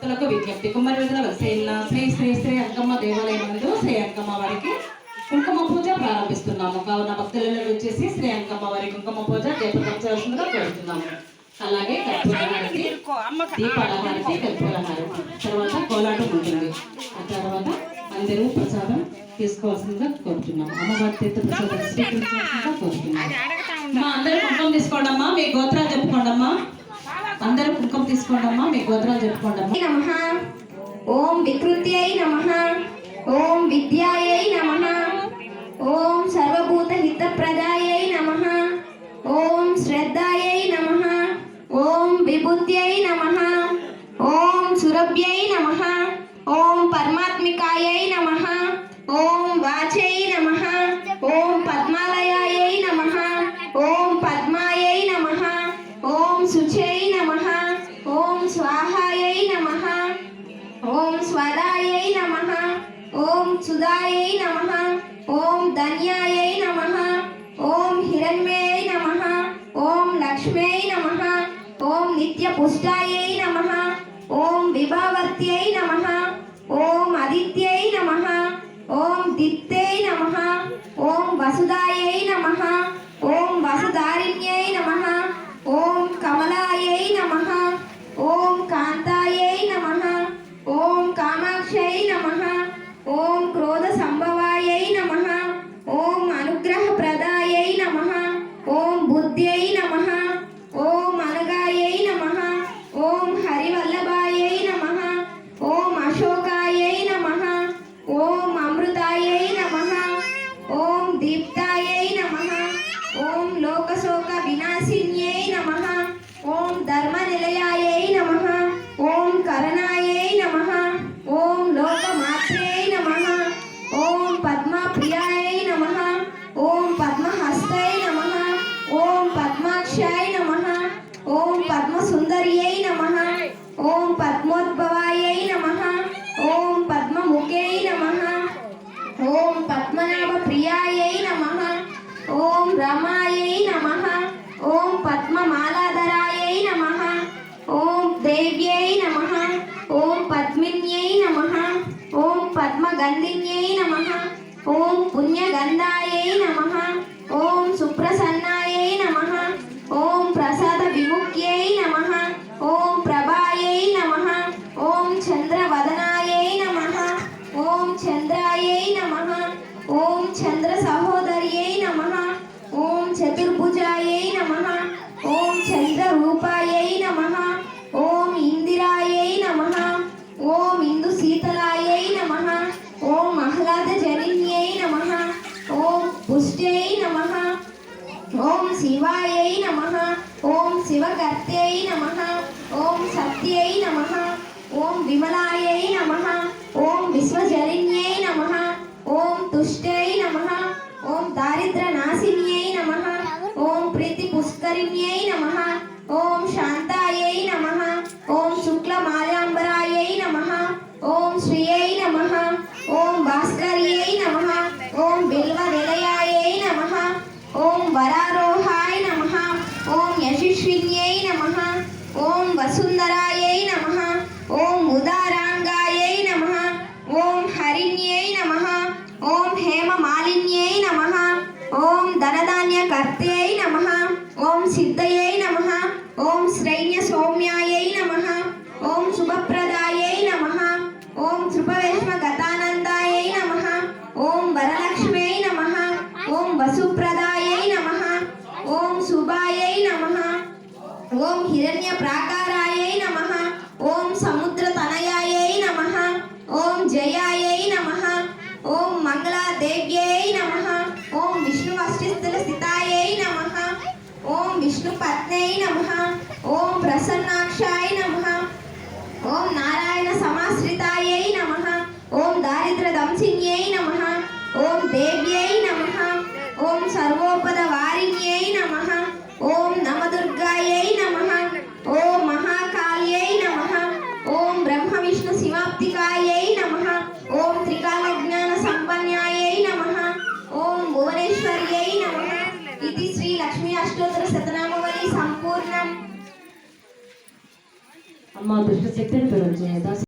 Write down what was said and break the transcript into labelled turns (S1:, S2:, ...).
S1: భక్తులకు విజ్ఞప్తి. కుమ్మరి వీధిలో వెలసిన శ్రీ శ్రీ శ్రీ అంకమ్మ దేవాలయం నందు శ్రీ అంకమ్మ వారికి కుంకుమ పూజ ప్రారంభిస్తున్నాము. కావున భక్తులలో వచ్చేసి శ్రీ అంకమ్మ వారి కుంకుమ పూజ జయప్రదర్శనగా కోరుతున్నాము. అలాగే కర్పూరహారతి, దీపాలహారతి, కర్పూరహారతి, తర్వాత కోలాటం ఉంటుంది. ఆ తర్వాత అందరూ ప్రసాదం తీసుకోవాల్సిందిగా కోరుతున్నాము. అమ్మవారి తీర్థ ప్రసాదం స్వీకరించాల్సిందిగా కోరుతున్నాము. అందరూ కుంకుమ తీసుకోండి అమ్మా, మీ గోత్రాలు చెప్పుకోండి అమ్మా. అందరూ కుంకుమ తీసుకోండి అమ్మా, మీ గోత్రాలు చెప్పుకోండి అమ్మా.
S2: నమః ఓం వికృత్యై నమః ఓం విద్యాయై నమః ఓం సర్వభూత హితప్రదాయై నమః ఓం శ్రద్ధాయై నమః ఓం విభూత్యై నమః ఓం సురభ్యై నమః ఓం పరమాత్మికాయై నమః ఓం వాచై నమః ఓం పద్మాలయాయై నమః ఓం పద్మాయై నమః ఓం శుచై నమః ఓం స్వాహాయై నమః ఓం స్వదాయై నమః ఓం సుదాయై నమః ఓం ధన్యాయై నమః ఓం హిరణ్మయై నమః ఓం లక్ష్మ్యై నమః ఓం నిత్యపుష్టాయై నమః ఓం విభావర్త్యై నమః ఓం ఆదిత్యై నమః ఓం దీప్తై నమః ఓం వసుదాయై నమః ఓం వసుధారిణ్యై నమః ఓం కమలాయై నమః ఓం కాంతాయై నమః ఓం కామాక్షై నమః ఓం క్రోధ సంభవాయై నమః ఓం అనుగ్రహప్రదాయై నమః ఓం బుద్ధ్యై నమః ఓం అనగాయై నమః ఓం హరివల్లభాయై నమః ఓం అశోకాయై నమః ఓం అమృతాయై నమః ఓం దీప్తాయై నమః ఓం లోకశోక వినాశిన్యై నమః ఓం ధర్మనిలయాయై నమః ఓం కరణాయై నమః ఓం లోకమాత్రై నమః ఓం పద్మప్రియాయై నమః ఓం పద్మహస్తై నమః ఓం పద్మాక్షాయ నమః ఓం పద్మసుందర్యై నమః ఓం పద్మోద్భవాయై నమః ఓం పద్మముఖై నమః ఓం పద్మనాభ ప్రియాయై నమః ఓం రమాయై నమః ఓం పద్మమాలాధరాయై నమః ఓం దేవ్యై నమః ఓం పద్మిన్యై నమః ఓం పద్మగంధిన్యై నమః ఓం పుణ్యగంధాయై నమః ఓం సుప్రసన్నాయై నమః ఓం ప్రసాద విముఖ్యై నమః ఓం ప్రభాయై నమః ఓం చంద్రవదనాయై నమః ఓం చంద్రాయై నమః ఓం చంద్ర సహోదర్యై నమః ఓం చతుర్భుజాయై నమః ఓం చంద్రరూపాయై నమః ఓం ఇందిరాయై నమః ఓం ఇందు శీతలాయై నమః ఓం ఆహ్లాద జనిన్యై నమః ఓం పుష్ట్యై నమః ఓం శివాయై నమః ఓం శివకర్త్యై నమః ఓం సత్యై నమః ఓం విమలాయై నమః ఓం విశ్వజనిన్యై నమః ఓం తుష్టై నమః ఓం దారిద్ర్యనాశిన్యై నమః ఓం ప్రీతి పుష్కరిణ్యై నమః ఓం శాంతాయై నమః ఓం శుక్లమాల్యాంబరాయై నమః ఓం శ్రియై నమః ఓం భాస్కర్యై నమః ఓం బిల్వనిలయాయై నమః ఓం వరారోహాయ నమః ఓం యశస్విన్యై నమః ఓం వసుంధరాయై నమః ఓం ఉదారాంగాయై నమః ఓం హరిణ్యై నమః ఓం హేమమాలిన్యై నమః ఓం ధనధాన్యకర్త్యై నమః ఓం సిద్ధయై నమః ఓం శ్రైన్య సౌమ్యాయై నమః ఓం శుభప్రదాయై నమః ఓం శృపవేష్మగతానందాయై నమః ఓం వరలక్ష్మ్యై నమః ఓం వసుప్రదాయై నమః ఓం శుభాయై నమః ఓం హిరణ్య ప్రాకారాయై నమః ఓం సముద్రతనయాయై నమః ఓం జయాయై నమః ఓం మంగళాదేవ్యై నమః ఓం విష్ణువక్షస్థల స్థితాయై నమః ఓం విష్ణుపత్న్యై నమః ఓం ప్రసన్నాక్షాయ నమః ఓం నారాయణ సమాశ్రితాయై నమః ఓం దారిద్ర్యదంసిన్యై నమః ఓం దేవ్యై నమః ఓం సర్వోపద వారిణ్యై నమః ఓం నవదుర్గాయై నమః ఓం మహాకాళ్యై నమః ఓం బ్రహ్మ విష్ణు శివాప్తికాయై నమః ఓం త్రికాలజ్ఞాన సంపన్యాయై నమః ఓం భువనేశ్వర్యై నమః. ఇది శ్రీ లక్ష్మీ అష్టోత్తర శతనామావళి సంపూర్ణం.
S1: అమ్మ దుష్ట శక్తిని దూరం చేయ